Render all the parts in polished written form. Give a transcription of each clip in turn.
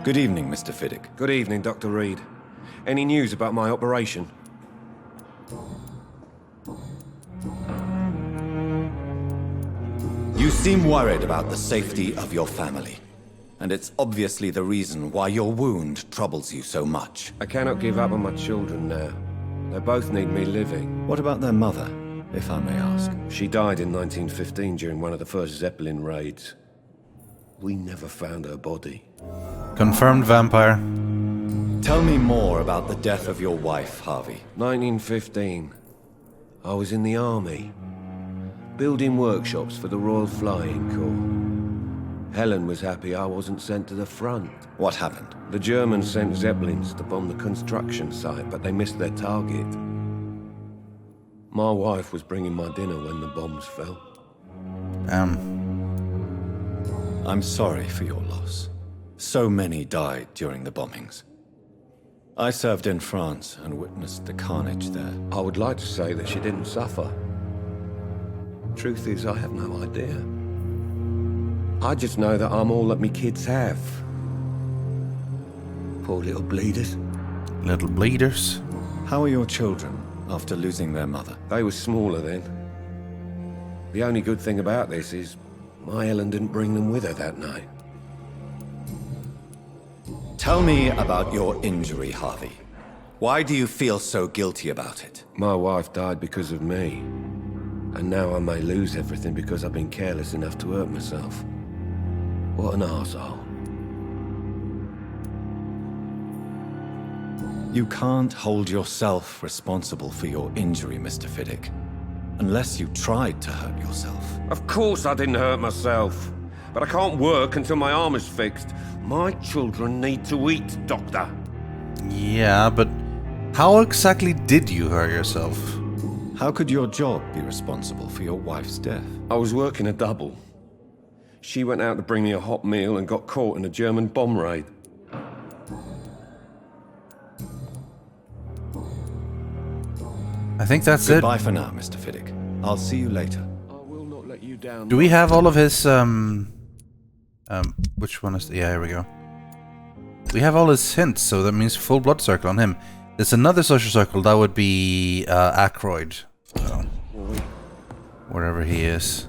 Good evening, Mr. Fiddick. Good evening, Dr. Reid. Any news about my operation? You seem worried about the safety of your family. And it's obviously the reason why your wound troubles you so much. I cannot give up on my children now. They both need me living. What about their mother, if I may ask? She died in 1915 during one of the first Zeppelin raids. We never found her body. Confirmed vampire. Tell me more about the death of your wife, Harvey. 1915. I was in the army, building workshops for the Royal Flying Corps. Helen was happy I wasn't sent to the front. What happened? The Germans sent Zeppelins to bomb the construction site, but they missed their target. My wife was bringing my dinner when the bombs fell. I'm sorry for your loss. So many died during the bombings. I served in France and witnessed the carnage there. I would like to say that she didn't suffer. Truth is, I have no idea. I just know that I'm all that me kids have. Poor little bleeders. Little bleeders. How are your children after losing their mother? They were smaller then. The only good thing about this is my Helen didn't bring them with her that night. Tell me about your injury, Harvey. Why do you feel so guilty about it? My wife died because of me. And now I may lose everything because I've been careless enough to hurt myself. What an arsehole. You can't hold yourself responsible for your injury, Mr. Fiddick. Unless you tried to hurt yourself. Of course I didn't hurt myself. But I can't work until my arm is fixed. My children need to eat, Doctor. Yeah, but how exactly did you hurt yourself? How could your job be responsible for your wife's death? I was working a double. She went out to bring me a hot meal and got caught in a German bomb raid. I think that's it. Goodbye for now, Mr. Fiddick. I'll see you later. I will not let you down. Do we have all of his, which one is, yeah, here we go. We have all his hints, so that means full blood circle on him. There's another social circle, that would be, Aykroyd. So, wherever he is.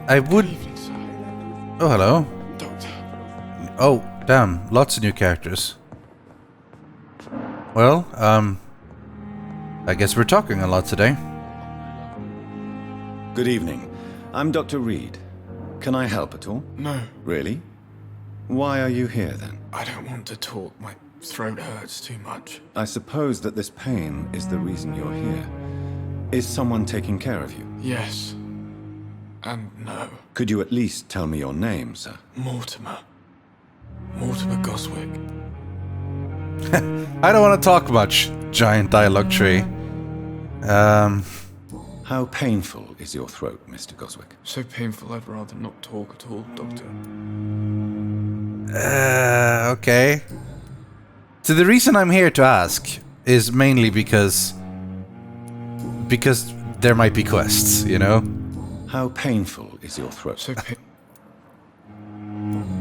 I would... Oh, hello. Oh, damn, lots of new characters. Well, I guess we're talking a lot today. Good evening. I'm Dr. Reid. Can I help at all? No, Really? Why are you here then? I don't want to talk. My throat hurts too much. I suppose that this pain is the reason you're here. Is someone taking care of you? Yes. And no. Could you at least tell me your name, sir? Mortimer. Mortimer Goswick. I don't want to talk much, giant dialogue tree. How painful is your throat, Mr. Goswick? So painful I'd rather not talk at all, Doctor. Okay. So the reason I'm here to ask is mainly because there might be quests, you know? How painful is your throat? So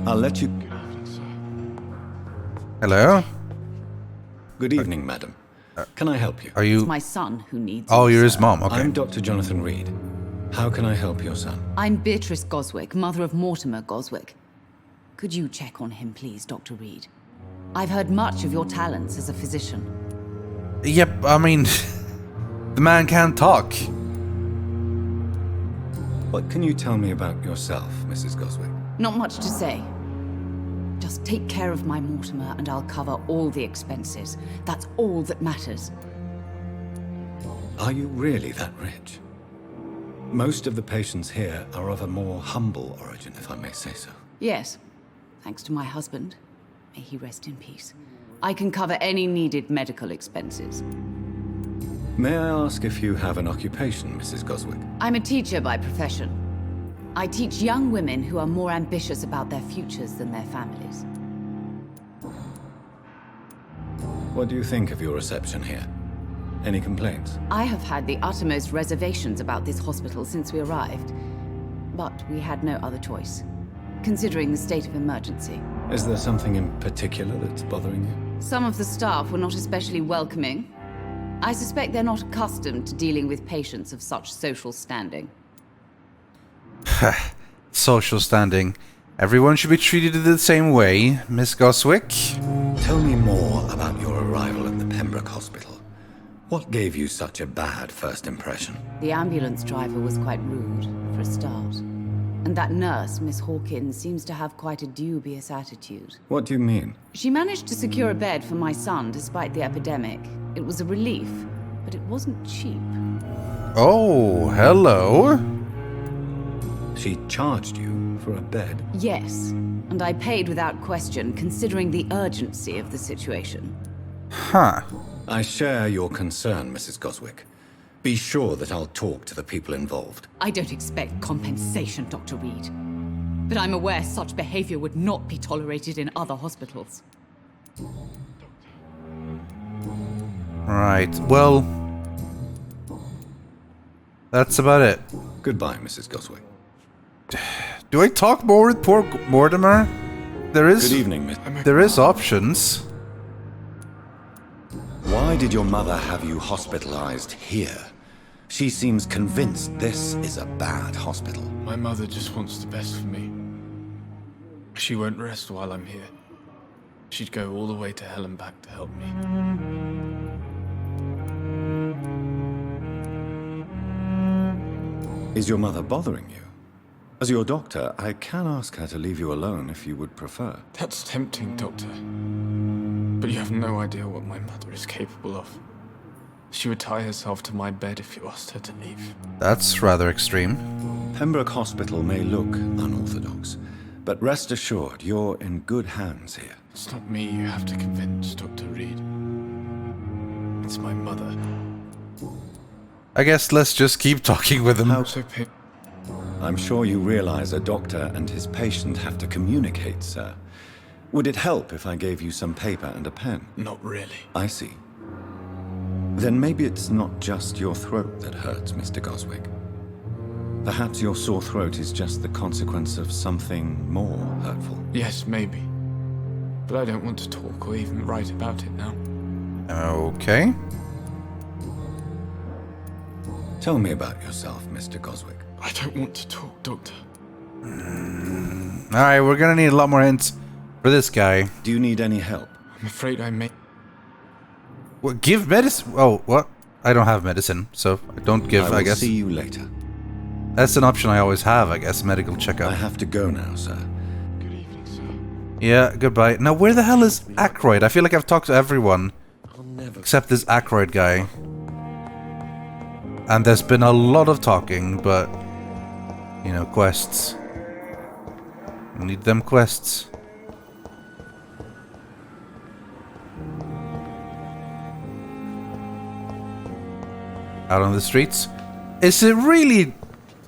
I'll let you... Hello? Good evening, madam. Can I help you? Are you... It's my son who needs Oh, you, you're his sir. mom, okay. I'm Dr. Jonathan Reid. How can I help your son? I'm Beatrice Goswick, mother of Mortimer Goswick. Could you check on him, please, Dr. Reid? I've heard much of your talents as a physician. Yep, I mean... the man can't talk. What can you tell me about yourself, Mrs. Goswick? Not much to say. Just take care of my Mortimer and I'll cover all the expenses. That's all that matters. Are you really that rich? Most of the patients here are of a more humble origin, if I may say so. Yes, thanks to my husband. May he rest in peace. I can cover any needed medical expenses. May I ask if you have an occupation, Mrs. Goswick? I'm a teacher by profession. I teach young women who are more ambitious about their futures than their families. What do you think of your reception here? Any complaints? I have had the uttermost reservations about this hospital since we arrived. But we had no other choice. considering the state of emergency. Is there something in particular that's bothering you? Some of the staff were not especially welcoming. I suspect they're not accustomed to dealing with patients of such social standing. Social standing. Everyone should be treated the same way, Miss Goswick. Tell me more about your arrival at the Pembroke Hospital. What gave you such a bad first impression? The ambulance driver was quite rude, for a start. And that nurse, Miss Hawkins, seems to have quite a dubious attitude. What do you mean? She managed to secure a bed for my son despite the epidemic. It was a relief, but it wasn't cheap. Oh, hello. She charged you for a bed? Yes, and I paid without question, considering the urgency of the situation. Huh. I share your concern, Mrs. Goswick. Be sure that I'll talk to the people involved. I don't expect compensation, Dr. Reid. But I'm aware such behavior would not be tolerated in other hospitals. Right, well... that's about it. Goodbye, Mrs. Goswick. Do I talk more with poor Mortimer? There is... Good evening, Miss... There is options. Why did your mother have you hospitalized here? She seems convinced this is a bad hospital. My mother just wants the best for me. She won't rest while I'm here. She'd go all the way to hell and back to help me. Is your mother bothering you? As your doctor, I can ask her to leave you alone if you would prefer. That's tempting, Doctor. But you have no idea what my mother is capable of. She would tie herself to my bed if you asked her to leave. That's rather extreme. Pembroke Hospital may look unorthodox, but rest assured, you're in good hands here. It's not me you have to convince, Dr. Reid. It's my mother. I guess let's just keep talking with him. I'm sure you realize a doctor and his patient have to communicate, sir. Would it help if I gave you some paper and a pen? Not really. I see. Then maybe it's not just your throat that hurts, Mr. Goswick. Perhaps your sore throat is just the consequence of something more hurtful. Yes, maybe. But I don't want to talk or even write about it now. Okay. Tell me about yourself, Mr. Goswick. I don't want to talk, Doctor. Alright, we're gonna need a lot more hints for this guy. Do you need any help? I'm afraid I may... What, give medicine? Oh, what? I don't have medicine, so I don't give, I guess. see you later. That's an option I always have, I guess, medical checkup. I have to go now, sir. Good evening, sir. Yeah, goodbye. Now, where the hell is Ackroyd? I feel like I've talked to everyone. Except this Ackroyd guy. And there's been a lot of talking, but... you know, quests. We need them quests. Out on the streets. Is it really...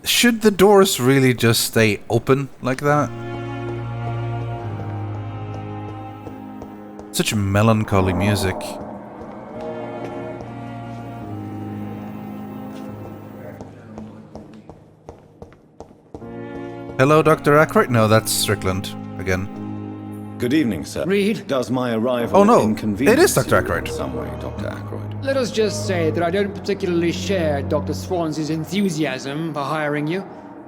should the doors really just stay open like that? Such melancholy music. Hello, Dr. Ackroyd? No, that's Strickland again. Good evening, sir. Reid? Does my arrival Oh no, inconvenience it is Dr. you Ackroyd. in some way, Dr. Ackroyd? Let us just say that I don't particularly share Dr. Swans's enthusiasm for hiring you.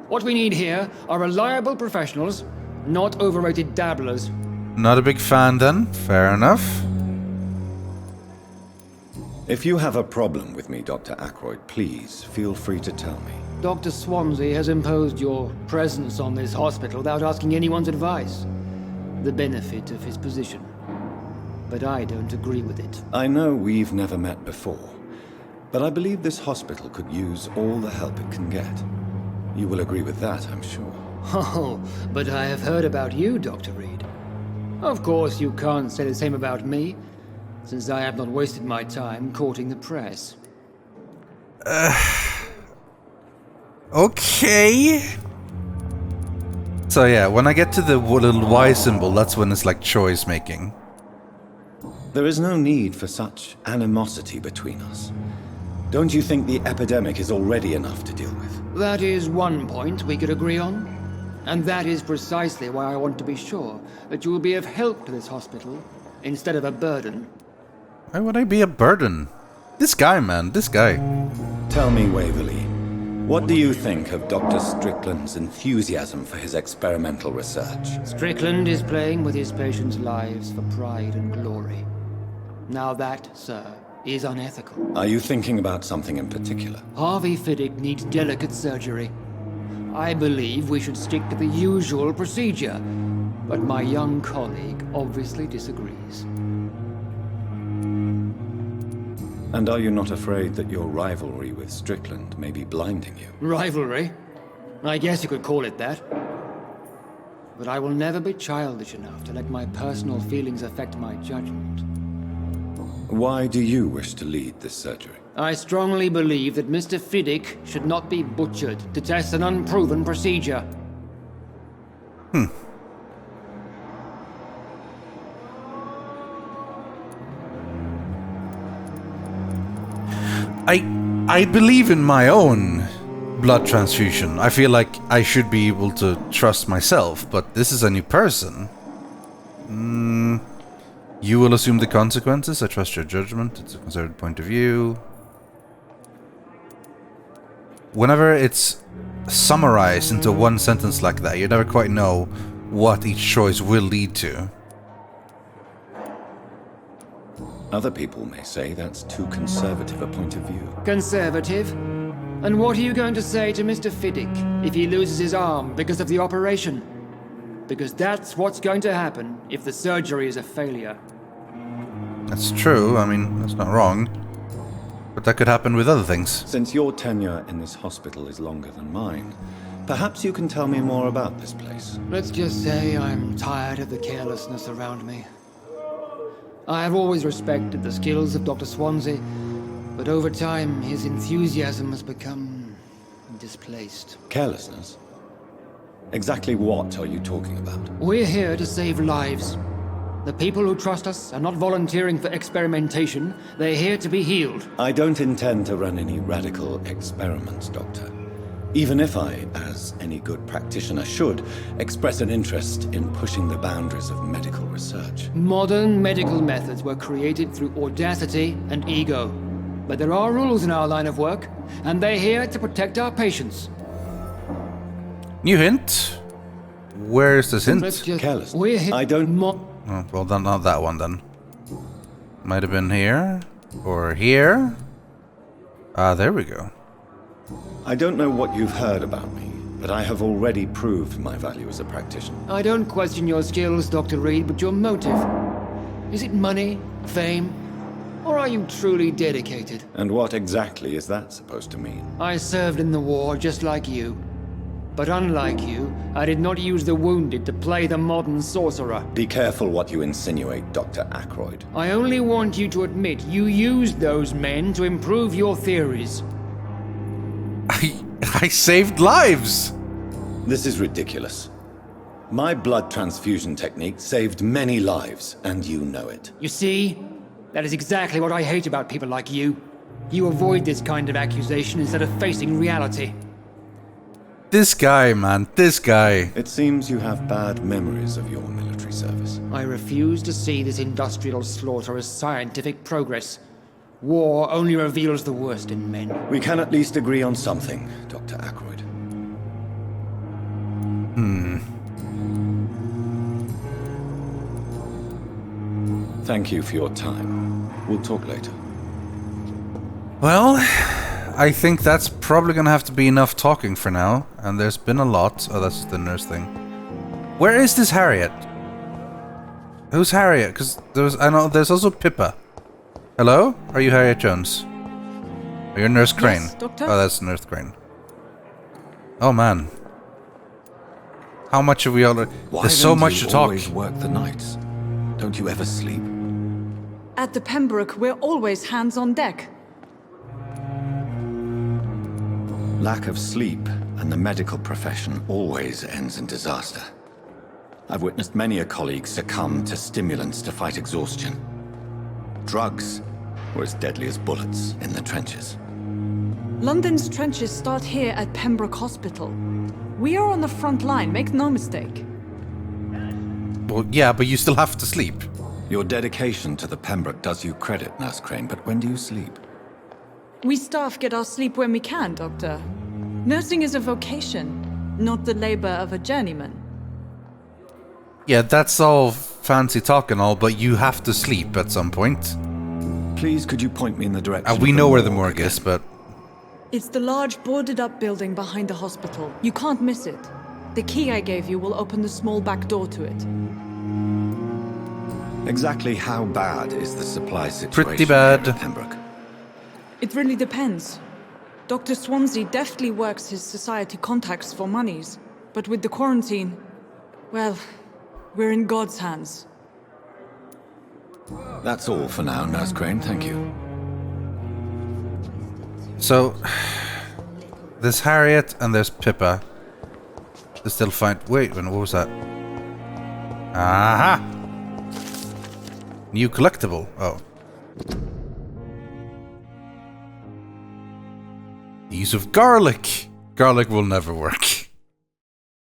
What we need here are reliable professionals, not overrated dabblers. Not a big fan then. Fair enough. If you have a problem with me, Dr. Ackroyd, please feel free to tell me. Dr. Swansea has imposed your presence on this hospital without asking anyone's advice. The benefit of his position. But I don't agree with it. I know we've never met before, but I believe this hospital could use all the help it can get. You will agree with that, I'm sure. Oh, but I have heard about you, Dr. Reid. Of course, you can't say the same about me, since I have not wasted my time courting the press. Okay. So yeah, when I get to the little Y symbol, that's when it's like choice making. There is no need for such animosity between us. Don't you think the epidemic is already enough to deal with? That is one point we could agree on. And that is precisely why I want to be sure that you will be of help to this hospital instead of a burden. Why would I be a burden? This guy, man, this guy. Tell me, Waverly, what do you think of Dr. Strickland's enthusiasm for his experimental research? Strickland is playing with his patients' lives for pride and glory. Now that, sir, is unethical. Are you thinking about something in particular? Harvey Fiddick needs delicate surgery. I believe we should stick to the usual procedure, but my young colleague obviously disagrees. And are you not afraid that your rivalry with Strickland may be blinding you? Rivalry? I guess you could call it that. But I will never be childish enough to let my personal feelings affect my judgment. Why do you wish to lead this surgery? I strongly believe that Mr. Fiddick should not be butchered to test an unproven procedure. I believe in my own blood transfusion. I feel like I should be able to trust myself, but this is a new person. You will assume the consequences. I trust your judgment. It's a conservative point of view. Whenever it's summarized into one sentence like that, you never quite know what each choice will lead to. Other people may say that's too conservative a point of view. Conservative? And what are you going to say to Mr. Fiddick if he loses his arm because of the operation? Because that's what's going to happen if the surgery is a failure. That's true. I mean, that's not wrong. But that could happen with other things. Since your tenure in this hospital is longer than mine, perhaps you can tell me more about this place. Let's just say I'm tired of the carelessness around me. I have always respected the skills of Dr. Swansea, but over time his enthusiasm has become displaced. Carelessness? Exactly what are you talking about? We're here to save lives. The people who trust us are not volunteering for experimentation. They're here to be healed. I don't intend to run any radical experiments, Doctor. Even if I, as any good practitioner should, express an interest in pushing the boundaries of medical research. Modern medical methods were created through audacity and ego. But there are rules in our line of work, and they're here to protect our patients. New hint? Where is this hint? Let's just... Careless. We're here... I don't... Oh, well, then not that one then. Might have been here. Or here. Ah, there we go. I don't know what you've heard about me, but I have already proved my value as a practitioner. I don't question your skills, Dr. Reid, but your motive. Is it money, fame, or are you truly dedicated? And what exactly is that supposed to mean? I served in the war just like you. But unlike you, I did not use the wounded to play the modern sorcerer. Be careful what you insinuate, Dr. Ackroyd. I only want you to admit you used those men to improve your theories. I saved lives! This is ridiculous. My blood transfusion technique saved many lives, and you know it. You see? That is exactly what I hate about people like you. You avoid this kind of accusation instead of facing reality. This guy, man, this guy. It seems you have bad memories of your military service. I refuse to see this industrial slaughter as scientific progress. War only reveals the worst in men. We can at least agree on something, Dr. Ackroyd. Thank you for your time. We'll talk later. Well, I think that's probably gonna have to be enough talking for now. And there's been a lot. Oh, that's the nurse thing. Where is this Harriet? Who's Harriet? Because I know there's also Pippa. Hello? Are you Harriet Jones? Are you Nurse Crane? Yes, Doctor? Oh, that's Nurse Crane. Oh man. How much have we already... There's so much to talk. Always work the nights? Don't you ever sleep? At the Pembroke, we're always hands on deck. Lack of sleep and the medical profession always ends in disaster. I've witnessed many a colleague succumb to stimulants to fight exhaustion. Drugs were as deadly as bullets in the trenches. London's trenches start here at Pembroke Hospital. We are on the front line, make no mistake. Well, yeah, but you still have to sleep. Your dedication to the Pembroke does you credit, Nurse Crane, but when do you sleep? We staff get our sleep when we can, Doctor. Nursing is a vocation, not the labor of a journeyman. Yeah, that's all fancy talk and all, but you have to sleep at some point. Please, could you point me in the direction? We of know where the morgue morgue is, but... It's the large boarded-up building behind the hospital. You can't miss it. The key I gave you will open the small back door to it. Exactly how bad is the supply situation Pretty bad. here at Pembroke? It really depends. Dr. Swansea deftly works his society contacts for monies, but with the quarantine, well, we're in God's hands. That's all for now, Nurse Crane, thank you. So, there's Harriet and there's Pippa. They still find... Wait, what was that? Aha! New collectible. Oh. The use of garlic. Garlic will never work.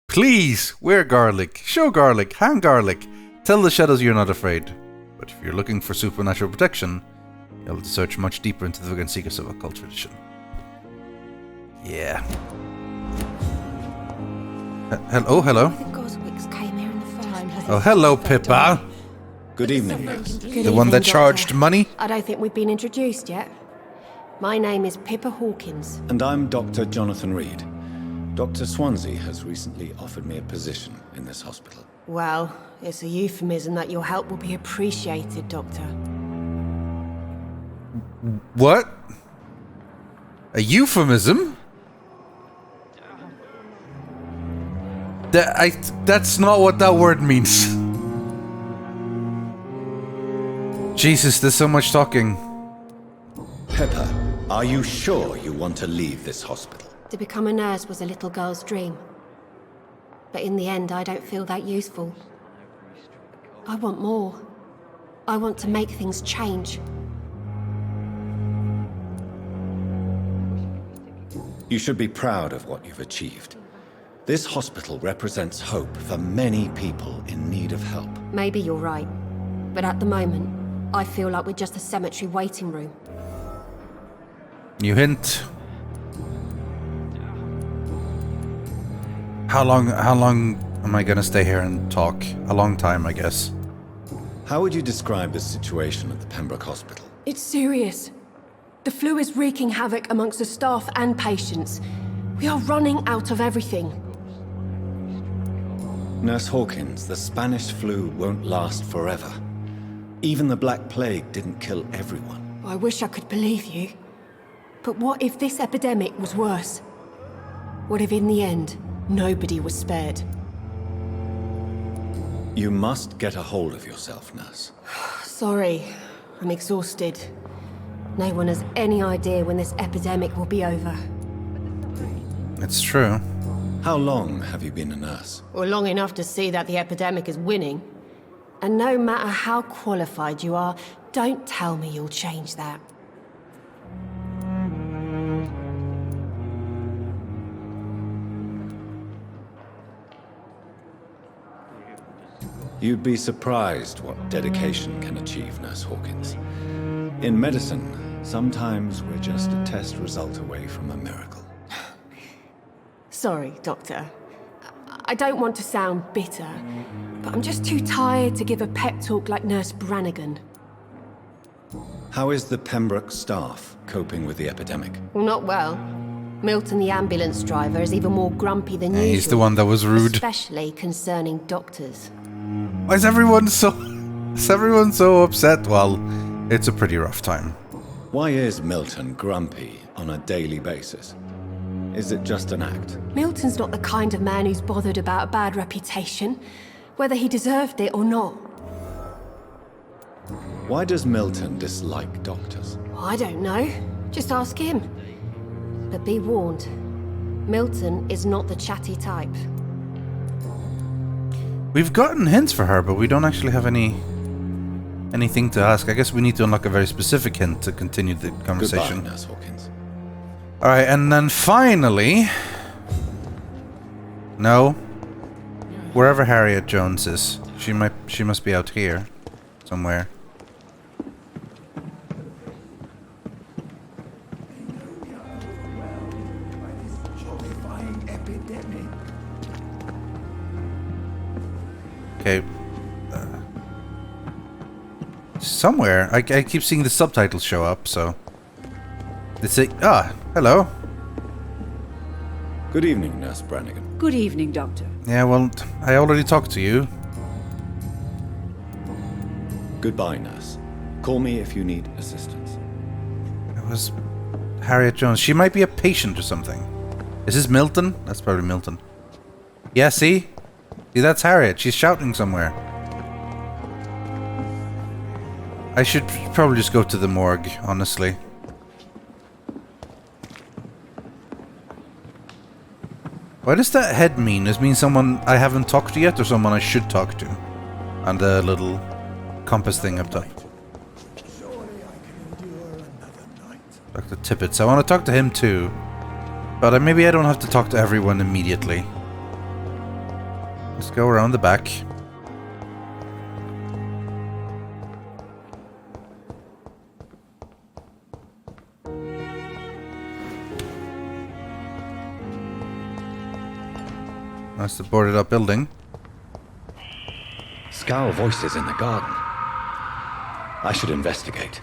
Please, wear garlic. Show garlic. Hang garlic. Tell the shadows you're not afraid. But if you're looking for supernatural protection, you'll have to search much deeper into the Vegan Secrets of Occult Tradition. Yeah. Hello, hello. The Goswicks came here in the first place. Oh, hello, Pippa. Good evening, Nurse. Good The one that evening, charged Doctor. money? I don't think we've been introduced yet. My name is Pippa Hawkins. And I'm Dr. Jonathan Reid. Dr. Swansea has recently offered me a position in this hospital. Well, it's a euphemism that your help will be appreciated, Doctor. What? A euphemism? That's not what that word means. Jesus, there's so much talking. Pippa, are you sure you want to leave this hospital? To become a nurse was a little girl's dream. But in the end, I don't feel that useful. I want more. I want to make things change. You should be proud of what you've achieved. This hospital represents hope for many people in need of help. Maybe you're right. But at the moment, I feel like we're just a cemetery waiting room. You hint. How long am I gonna stay here and talk? A long time, I guess. How would you describe the situation at the Pembroke Hospital? It's serious. The flu is wreaking havoc amongst the staff and patients. We are running out of everything. Nurse Hawkins, the Spanish flu won't last forever. Even the Black Plague didn't kill everyone. I wish I could believe you. But what if this epidemic was worse? What if in the end, nobody was spared? You must get a hold of yourself, Nurse. Sorry, I'm exhausted. No one has any idea when this epidemic will be over. It's true. How long have you been a nurse? Or long enough to see that the epidemic is winning. And no matter how qualified you are, don't tell me you'll change that. You'd be surprised what dedication can achieve, Nurse Hawkins. In medicine, sometimes we're just a test result away from a miracle. Sorry, Doctor. I don't want to sound bitter, but I'm just too tired to give a pep talk like Nurse Brannigan. How is the Pembroke staff coping with the epidemic? Well, not well. Milton, the ambulance driver, is even more grumpy than usual. He's the one that was rude. Especially concerning doctors. Why is everyone so upset? Well, it's a pretty rough time. Why is Milton grumpy on a daily basis? Is it just an act? Milton's not the kind of man who's bothered about a bad reputation, whether he deserved it or not. Why does Milton dislike doctors? I don't know. Just ask him. But be warned, Milton is not the chatty type. We've gotten hints for her, but we don't actually have anything to ask. I guess we need to unlock a very specific hint to continue the conversation. Goodbye, Nurse Hawkins. Alright, and then finally... No. Wherever Harriet Jones is. She must be out here. Somewhere. Okay. Somewhere. I keep seeing the subtitles show up, so... They say... Ah, hello. Good evening, Nurse Brannigan. Good evening, Doctor. Yeah, well, I already talked to you. Goodbye, Nurse. Call me if you need assistance. It was Harriet Jones. She might be a patient or something. Is this Milton? That's probably Milton. Yeah, see? See, that's Harriet. She's shouting somewhere. I should probably just go to the morgue, honestly. What does that head mean? Does it mean someone I haven't talked to yet, or someone I should talk to? And the little compass thing up top. Dr. Tippett. I want to talk to him too. But maybe I don't have to talk to everyone immediately. Let's go around the back. That's the boarded up building. Scowl voices in the garden. I should investigate.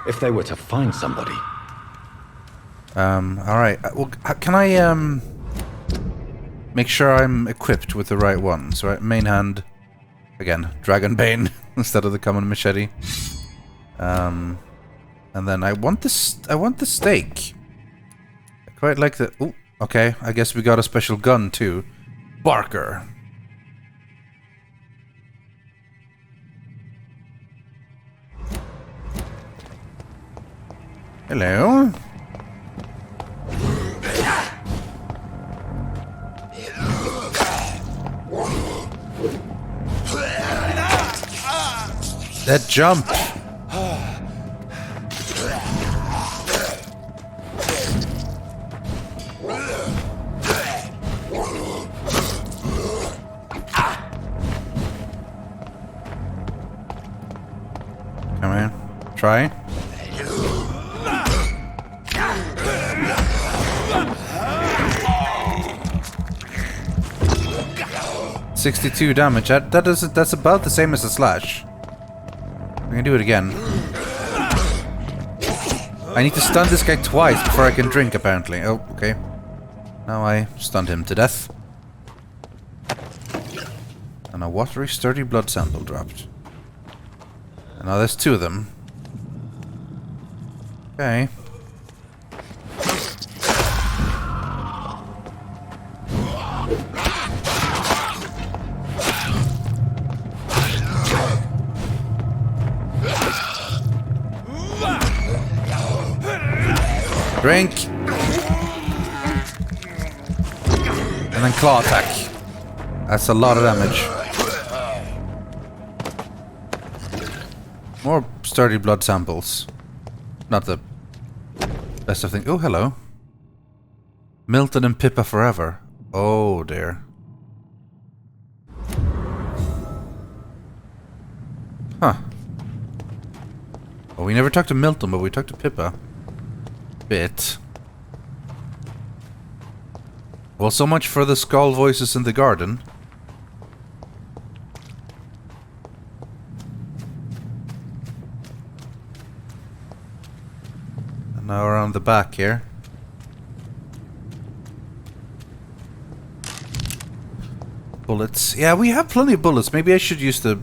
If they were to find somebody. Alright. Well, can I, make sure I'm equipped with the right one? So, main hand. Again, Dragon Bane instead of the common machete. And then I want the stake. I quite like the... Ooh, okay. I guess we got a special gun too. Barker. Hello. That jump. Come on. Try. $62 damage. That's about the same as a slash. I can do it again. I need to stun this guy twice before I can drink, apparently. Oh, okay. Now I stunned him to death. And a watery, sturdy blood sample dropped. And now there's two of them. Okay. Drink. And then claw attack. That's a lot of damage. More sturdy blood samples. Not the best of things. Oh, hello. Milton and Pippa forever. Oh, dear. Huh. Well, we never talked to Milton, but we talked to Pippa. Bit. Well, so much for the skull voices in the garden. And now around the back here. Bullets. Yeah, we have plenty of bullets. Maybe I should use the...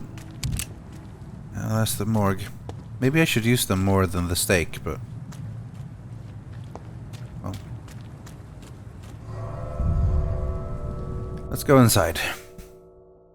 that's the morgue. Maybe I should use them more than the stake, but... Let's go inside.